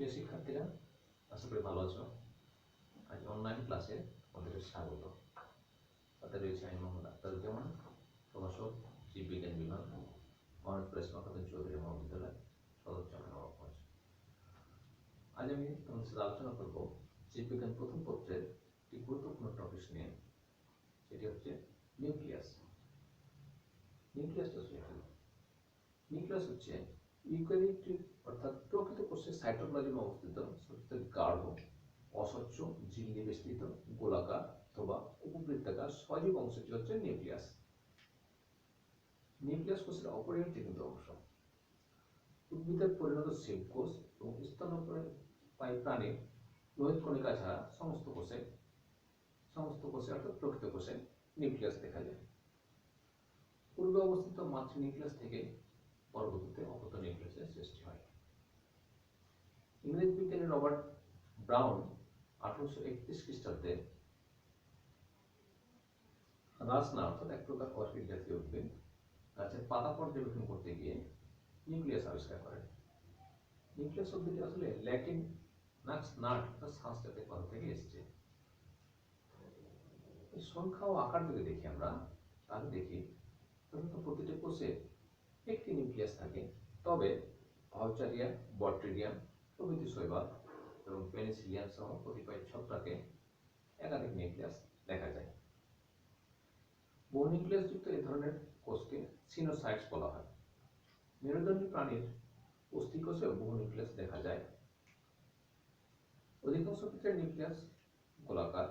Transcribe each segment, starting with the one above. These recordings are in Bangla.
প্রিয় শিক্ষার্থীরা, আশা করি ভালো আছো। আজ অনলাইন ক্লাসে আমাদের স্বাগত। সাথে রয়েছে আমি মোহাম্মদ আখতারুজ্জামান, প্রভাষক, জীববিজ্ঞান বিভাগ, মহারাজ প্রেসমা খাতুন চৌধুরী মহাবিদ্যালয়, সদস্য নবাবগঞ্জ। আজ আমি তোমাদের সাথে আলোচনা করব জীববিজ্ঞান প্রথম পত্রের একটি গুরুত্বপূর্ণ টপিক নিয়ে, সেটি হচ্ছে নিউক্লিয়াস। নিউক্লিয়াসটা আসলে কি? নিউক্লিয়াস হচ্ছে ইউক্যারিওটিক অর্থাৎ প্রকৃত কোষের সাইটোপ্লাজমে অবস্থিত সবচেয়ে গাঢ়, অস্বচ্ছ, ঝিল্লি বেষ্টিত, গোলাকার অথবা উপবৃত্তাকার সজীব অংশটি হচ্ছে নিউক্লিয়াস। নিউক্লিয়াস কোষের অপরিহার্য কিন্তু অংশ। উদ্ভিদের পরিণত শিবকোষ এবং স্তন্যপায়ী প্রাণীর লোহিত কণিকা ছাড়া সমস্ত কোষে অর্থাৎ প্রকৃত কোষে নিউক্লিয়াস দেখা যায়। পূর্বে অবস্থিত মাতৃ নিউক্লিয়াস থেকে পরবর্তীতে অপত্য নিউক্লিয়াসের সৃষ্টি হয়। ইংরেজ বিজ্ঞানী রবার্ট ব্রাউন 1831 খ্রিস্টাব্দে রাসনা অর্থাৎ এক প্রকার অর্কিড জাতীয় উদ্ভিদ গাছের পাতা পর্যবেক্ষণ করতে গিয়ে নিউক্লিয়াস আবিষ্কার করেন। নিউক্লিয়াস শব্দটি আসলে ল্যাটিন নাক্স নাট অর্থাৎ শ্বাস জাতীয় পদ থেকে এসেছে। এই সংখ্যা ও আকার যদি দেখি আমরা, তাহলে দেখি প্রতিটি কোষে একটি নিউক্লিয়াস থাকে, তবে ভাউচারিয়া, বট্রিডিয়াম প্রভৃতি শৈবাল এবং পেনিসিলিয়াম সহ কতিপয় ছত্রাকে একাধিক নিউক্লিয়াস দেখা যায়। বহু নিউক্লিয়াস যুক্ত এই ধরনের কোষকে সিনোসাইটস বলা হয়। মেরুদণ্ডী প্রাণীর অস্থিকোষেও বহু নিউক্লিয়াস দেখা যায়। অধিকাংশ ক্ষেত্রে নিউক্লিয়াস গোলাকার,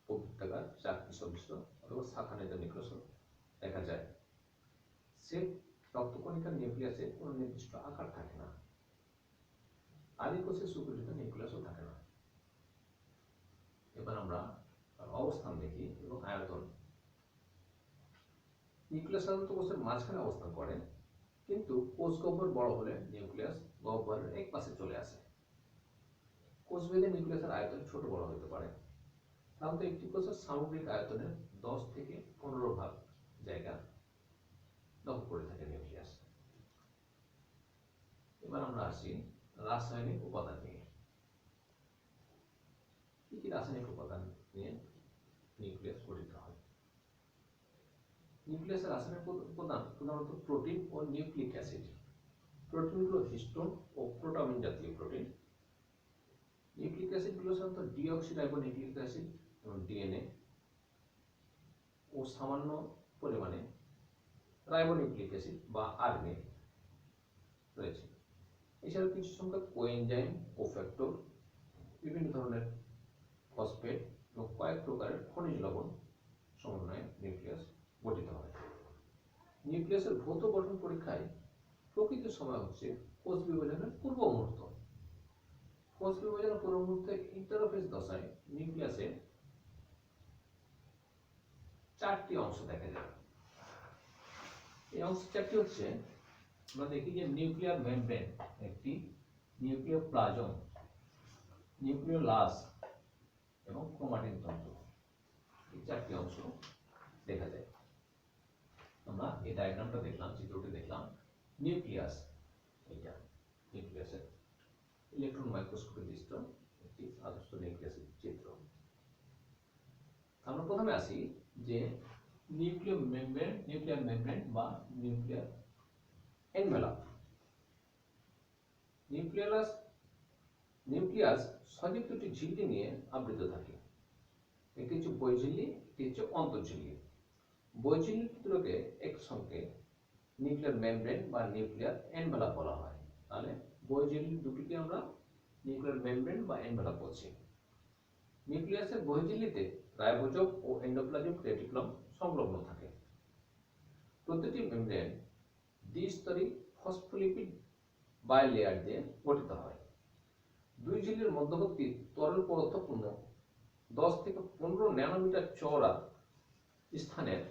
উপবৃত্তাকার, চাকতি সদৃশ অথবা শাখানিত নিউক্লিয়াস দেখা যায়। শ্বেত রক্তকণিকার নিউক্লিয়াসে কোনো নির্দিষ্ট আকার থাকে না। আদি কোষে সুগঠিত নিউক্লিয়াসও থাকে না। এবার আমরা অবস্থান দেখি এবং আয়তন। নিউক্লিয়াস সাধারণত কোষের মাঝখানে অবস্থান করে, কিন্তু কোষ গহ্বর বড় হলে নিউক্লিয়াস গহ্বরের এক পাশে চলে আসে। কোষভেদে নিউক্লিয়াসের আয়তন ছোট বড় হতে পারে। সাধারণত একটি কোষের সামগ্রিক আয়তনের 10 থেকে 15 ভাগ জায়গা দখল করে থাকে নিউক্লিয়াস। এবার আমরা আসি রাসায়নিক উপাদান নিয়ে। কি কি রাসায়নিক উপাদান নিয়ে নিউক্লিয়াস গঠিত হয়? নিউক্লিয়াসের রাসায়নিক উপাদান প্রধানত প্রোটিন ও নিউক্লিক অ্যাসিড। প্রোটিনগুলো হিস্টোন ও প্রোটামিন জাতীয় প্রোটিন। নিউক্লিক অ্যাসিডগুলো সাধারণত ডিঅক্সিরাইবোনিউক্লিক অ্যাসিড এবং ডিএনএ ও সামান্য পরিমাণে রাইবোনিউক্লিক অ্যাসিড বা আরএনএ রয়েছে। এছাড়াও কিছু সংখ্যক কোএনজাইম, কোফ্যাক্টর, বিভিন্ন ধরনের ফসফেট এবং কয়েক প্রকারের খনিজ লবণ সমন্বয়ে নিউক্লিয়াস গঠিত হয়। নিউক্লিয়াসের ভৌত গঠন পরীক্ষায় প্রকৃত সময় হচ্ছে কোষ বিভাজনের পূর্ব মুহূর্ত। কোষ বিভাজনের পূর্ব মুহূর্তে ইন্টারফেজ দশায় নিউক্লিয়াসে 4টি অংশ দেখা যায়। এই অংশ 4টি হচ্ছে, আমরা দেখি যে নিউক্লিয়ার মেমব্রেন একটি, নিউক্লিওপ্লাজম, নিউক্লিওলাস এবং ক্রোমাটিন তন্তু। এই 4টি অংশ দেখা যায়। আমরা এই ডায়াগ্রামটা দেখলাম, চিত্রটি দেখলাম। নিউক্লিয়াস, এটা নিউক্লিয়াসের ইলেকট্রন মাইক্রোস্কোপে দৃষ্ট একটি আদর্শ নিউক্লিয়াসের চিত্র। আমরা প্রথমে আসি যে নিউক্লিয়ার মেমব্রেন বা নিউক্লিয়ার এনভেলপ। নিউক্লিয়াস সজীব দুটি ঝিল্লি নিয়ে আবৃত থাকে। একটি হচ্ছে বহিঃঝিল্লি, একটি হচ্ছে অন্তঃঝিল্লি। বহিঃঝিল্লিগুলোকে একসঙ্গে নিউক্লিয়ার মেমব্রেন বা নিউক্লিয়ার এনভেলপ বলা হয়। তাহলে বহিঃঝিল্লি দুটিকে আমরা নিউক্লিয়ার মেমব্রেন বা এনভেলপ বলছি। নিউক্লিয়াসের বহিঃঝিল্লিতে রাইবোজোম ও এন্ডোপ্লাজমিক রেটিকুলাম সংলগ্ন থাকে। প্রতিটি মেমব্রেন দ্বিস্তরী ফসফোলিপিড বাইলেয়ার দিয়ে গঠিত হয়। দুই ঝিল্লির মধ্যবর্তী তরল পদার্থপূর্ণ 10 থেকে 15 ন্যানোমিটার চওড়া স্থানের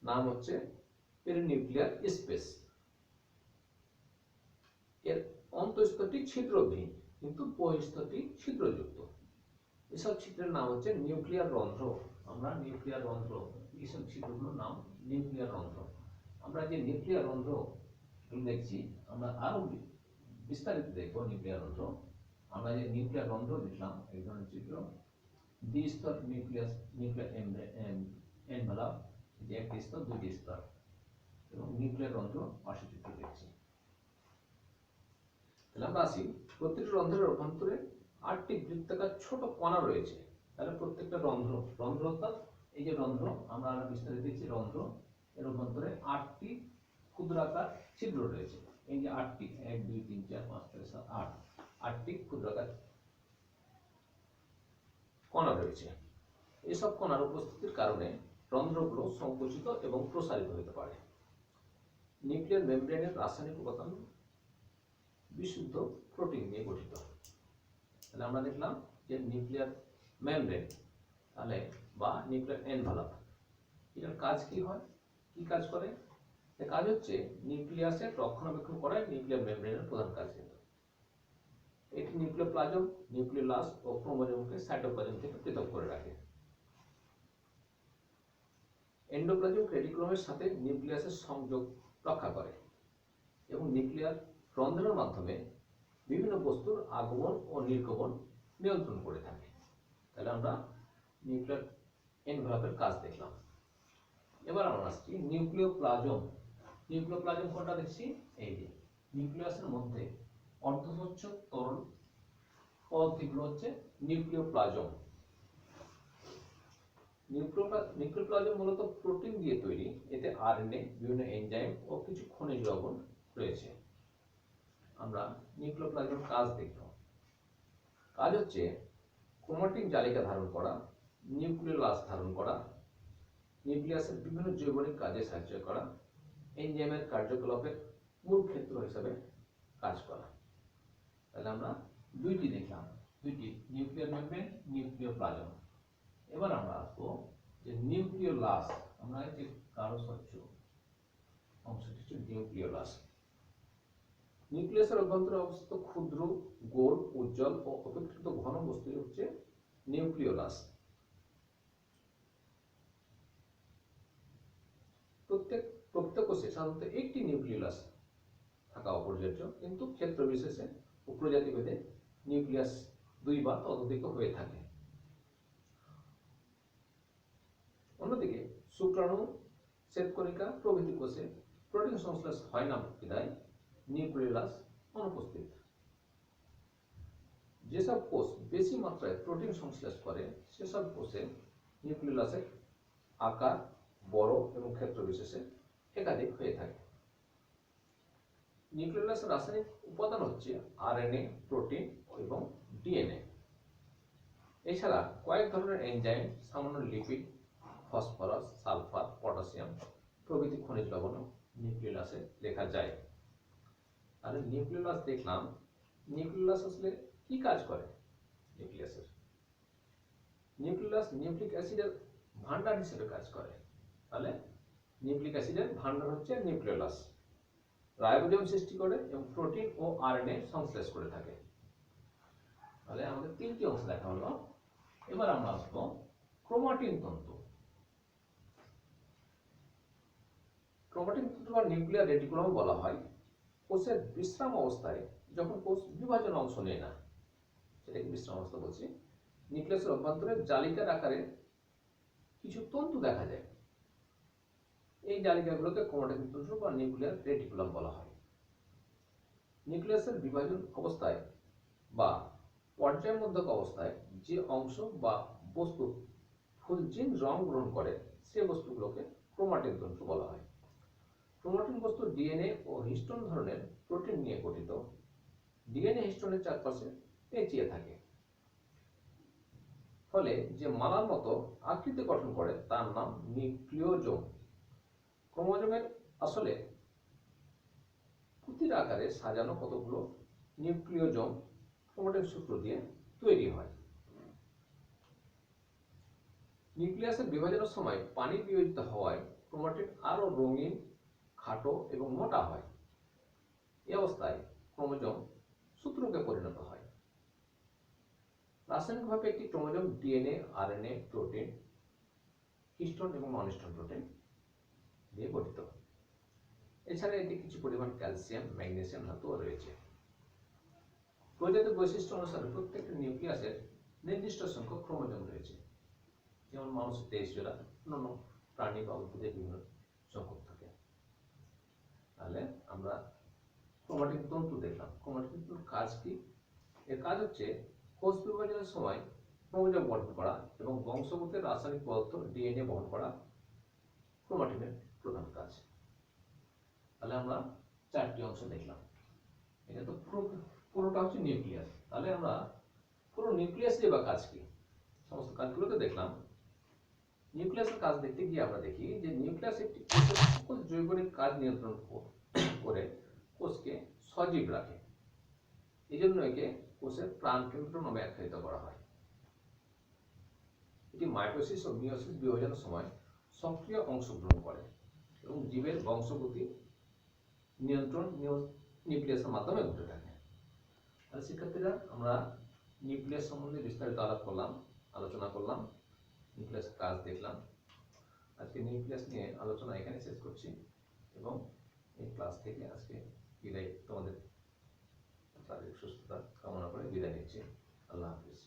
নাম হচ্ছে পেরিনিউক্লিয়ার স্পেস। এর অন্তঃস্তরটি ছিদ্রবিহীন, কিন্তু বহিঃস্তরটি ছিদ্রযুক্ত। এসব ছিদ্রের নাম হচ্ছে নিউক্লিয়ার রন্ধ্র। আমরা নিউক্লিয়ার রন্ধ্র, এইসব ছিদ্রগুলোর নাম নিউক্লিয়ার রন্ধ্র। আমরা যে নিউক্লিয়ার রন্ধ্র দেখছি, আমরা আরো বিস্তারিত দেখব নিউক্লিয়ার রন্ধ্র। আমরা যে নিউক্লিয়ার রন্ধ্র দেখলাম এই ধরনের চিত্র, দ্বিস্তর নিউক্লিয়ার এনভেলপ, যে একটি স্তর দুটি স্তর, এবং নিউক্লিয়ার রন্ধ্র পাশে চিত্র দেখছি। তাহলে আমরা আসি, প্রতিটি রন্ধ্রের অভ্যন্তরে 8টি বৃত্তাকার ছোট কণা রয়েছে। তাহলে প্রত্যেকটা রন্ধ্র অর্থাৎ এই যে রন্ধ্র আমরা বিস্তারিত দেখছি, রন্ধ্র এর অভ্যন্তরে 8টি ক্ষুদ্রাকার ছিদ্র রয়েছে। এই যে 8টি, 1 2 3 4 5 6 7 8, 8টি ক্ষুদ্রাকার কণা রয়েছে। এসব কণার উপস্থিতির কারণে রন্ধ্রগুলো সংকুচিত এবং প্রসারিত হতে পারে। নিউক্লিয়ার মেমব্রেনের রাসায়নিক উপাদান বিশুদ্ধ প্রোটিন নিয়ে গঠিত। তাহলে আমরা দেখলাম যে নিউক্লিয়ার মেমব্রেন তাহলে বা নিউক্লিয়ার এনভেলপ, এটার কাজ কি হয়, কি কাজ করে? এর কাজ হচ্ছে নিউক্লিয়াসের রক্ষণাবেক্ষণ করাই নিউক্লিয়ার মেমব্রেনের প্রধান কাজ। কিন্তু এটি নিউক্লিওপ্লাজম, নিউক্লিওলাস ও ক্রোমোজোমকে সাইটোপ্লাজম থেকে পৃথক করে রাখে। এন্ডোপ্লাজম রেটিকুলামের সাথে নিউক্লিয়াসের সংযোগ রক্ষা করে এবং নিউক্লিয়ার রন্ধ্রের মাধ্যমে বিভিন্ন বস্তুর আগমন ও নির্গমন নিয়ন্ত্রণ করে থাকে। তাহলে আমরা নিউক্লিয়ার এনভেলপের কাজ দেখলাম। এবার আমরা আসছি নিউক্লিওপ্লাজম। নিউক্লিওপ্লাজম কোনটা দেখছি? এই যে নিউক্লিয়াসের মধ্যে অর্ধস্বচ্ছ তরল পদার্থগুলো হচ্ছে নিউক্লিওপ্লাজম। নিউক্লিওপ্লাজম মূলত প্রোটিন দিয়ে তৈরি। এতে আরএনএ, বিভিন্ন এনজাইম ও কিছু খনিজ লবণ রয়েছে। আমরা নিউক্লিওপ্লাজমের কাজ দেখব। কাজ হচ্ছে ক্রোমাটিন জালিকা ধারণ করা, নিউক্লিওলাস ধারণ করা, নিউক্লিয়াসের বিভিন্ন জৈবনিক কাজে সাহায্য করা, এনজাইমের কার্যকলাপের মূল ক্ষেত্র হিসেবে কাজ করা। তাহলে আমরা দুইটি দেখলাম, দুইটি নিউক্লিয়ার মেমব্রেন, নিউক্লিওপ্লাজম। এবার আমরা আসবো যে নিউক্লিওলাস। আমরা যে গাঢ় স্বচ্ছ অংশটি হচ্ছে নিউক্লিওলাস। নিউক্লিয়াসের অভ্যন্তরে অবস্থিত ক্ষুদ্র, গোল, উজ্জ্বল ও অপেক্ষাকৃত ঘন বস্তু হচ্ছে নিউক্লিওলাস। প্রত্যেক কোষে সাধারণত একটি নিউক্লিওলাস থাকা অপরিহার্য, কিন্তু ক্ষেত্র বিশেষে ও প্রজাতি ভেদে নিউক্লিয়াস 2 বা ততোধিক হয়ে থাকে। অন্যদিকে শুক্রাণু, শ্বেতকণিকা প্রভৃতি কোষে প্রোটিন সংশ্লেষ হয় না বিধায় নিউক্লিওলাস অনুপস্থিত। যেসব কোষ বেশি মাত্রায় প্রোটিন সংশ্লেষ করে সেসব কোষে নিউক্লিওলাসের আকার বড় এবং ক্ষেত্র বিশেষে একাধিক হয়ে থাকে। নিউক্লিওলাসের রাসায়নিক উপাদান হচ্ছে আরএনএ, প্রোটিন এবং ডিএনএ। এছাড়া কয়েক ধরনের এনজাইম, সামান্য লিপিড, ফসফরাস, সালফার, পটাশিয়াম প্রভৃতি খনিজ লবণ নিউক্লিওলাসে লেখা যায়। তাহলে নিউক্লিওলাস দেখলাম। নিউক্লিওলাস আসলে কি কাজ করে? নিউক্লিওলাস নিউক্লিক অ্যাসিডের ভান্ডার হিসেবে কাজ করে। তাহলে নিউক্লিক অ্যাসিডের ভান্ডার হচ্ছে নিউক্লিওলাস। রাইবোজোম সৃষ্টি করে এবং প্রোটিন ও আরএনএ সংশ্লেষ করে থাকে। তাহলে আমাদের 3টি অংশ দেখা হলো। এবার আমরা আসবো ক্রোমাটিন তন্তু। ক্রোমাটিন তন্তু বা নিউক্লিয়ার রেটিকুলাম বলা হয় কোষের বিশ্রাম অবস্থায়, যখন কোষ বিভাজন অংশ নেয় না, সেটাকে বিশ্রাম অবস্থা বলছি, নিউক্লিয়াসের অভ্যন্তরে জালিকার আকারে কিছু তন্তু দেখা যায়। এই জালিকাগুলোকে ক্রোমাটিন তন্তু বা নিউক্লিয়ার রেটিকুলাম বলা হয়। নিউক্লিয়াসের বিভাজন অবস্থায় বা পর্যায়মধ্যক অবস্থায় যে অংশ বা বস্তু ফুলজিন রং গ্রহণ করে সে বস্তুগুলোকে ক্রোমাটিন তন্তু বলা হয়। ক্রোমাটিন বস্তু ডিএনএ ও হিস্টোন ধরনের প্রোটিন নিয়ে গঠিত। ডিএনএ হিস্টোনের চারপাশে পেঁচিয়ে থাকে, ফলে যে মালার মতো আকৃতি গঠন করে তার নাম নিউক্লিওজোম। ক্রোমোজোমের আসলে পুঁতির আকারে সাজানো কতগুলো নিউক্লিওজোম ক্রোমাটিন সূত্র দিয়ে তৈরি হয়। নিউক্লিয়াসের বিভাজনের সময় পানি বিয়োজিত হওয়ায় ক্রোমাটিন আরো রঙিন, খাটো এবং মোটা হয়। এই অবস্থায় ক্রোমোজোম সূত্রকে পরিণত হয়। রাসায়নিকভাবে একটি chromosome DNA, RNA, protein, histone এবং নন হিস্টোন প্রোটিন দিয়ে গঠিত। এছাড়া এতে কিছু পরিমাণ ক্যালসিয়াম, ম্যাগনেসিয়াম ধাতুও রয়েছে। প্রজাতির বৈশিষ্ট্য অনুসারে প্রত্যেকটা নিউক্লিয়াসের নির্দিষ্ট সংখ্যক ক্রোমোজোম রয়েছে, যেমন মানুষের 23 জোড়া, অন্যান্য প্রাণী বা উদ্ভিদের বিভিন্ন সংখ্যক থাকে। তাহলে আমরা ক্রোমাটিন তন্তু দেখলাম। ক্রোমাটিন তন্তুর কাজ কি? এর কাজ হচ্ছে কোষ বিভাজনের সময় ক্রোমোজোম গঠন করা এবং বংশগতির রাসায়নিক পদার্থ ডিএনএ বহন করা ক্রোমাটিনের প্রধান কাজ। তাহলে আমরা 4টি অংশ দেখলাম। এটা তো পুরোটা হচ্ছে নিউক্লিয়াস। তাহলে আমরা পুরো নিউক্লিয়াসের বা কাজ কি, সমস্ত কাজগুলো তো দেখলাম। নিউক্লিয়াসের কাজ দেখতে গিয়ে আমরা দেখি যে নিউক্লিয়াস একটি কোষের সকল জৈবনিক কাজ নিয়ন্ত্রণ করে কোষকে সজীব রাখে। এই জন্য একে কোষের প্রাণকেন্দ্র নামে আখ্যায়িত করা হয়। এটি মাইটোসিস ও মিয়োসিস বিভাজনের সময় সক্রিয় অংশগ্রহণ করে এবং জীবের বংশগতি নিয়ন্ত্রণ নিউক্লিয়াসের মাধ্যমে ঘটে থাকে। তাহলে শিক্ষার্থীরা, আমরা নিউক্লিয়াস সম্বন্ধে বিস্তারিত আলোচনা করলাম, নিউক্লিয়াসের কাজ দেখলাম। আজকে নিউক্লিয়াস নিয়ে আলোচনা এখানে শেষ করছি এবং এই ক্লাস থেকে আজকে বিদায়, তোমাদের শারীরিক সুস্থতা কামনা করে বিদায় নিচ্ছি। আল্লাহ হাফিজ।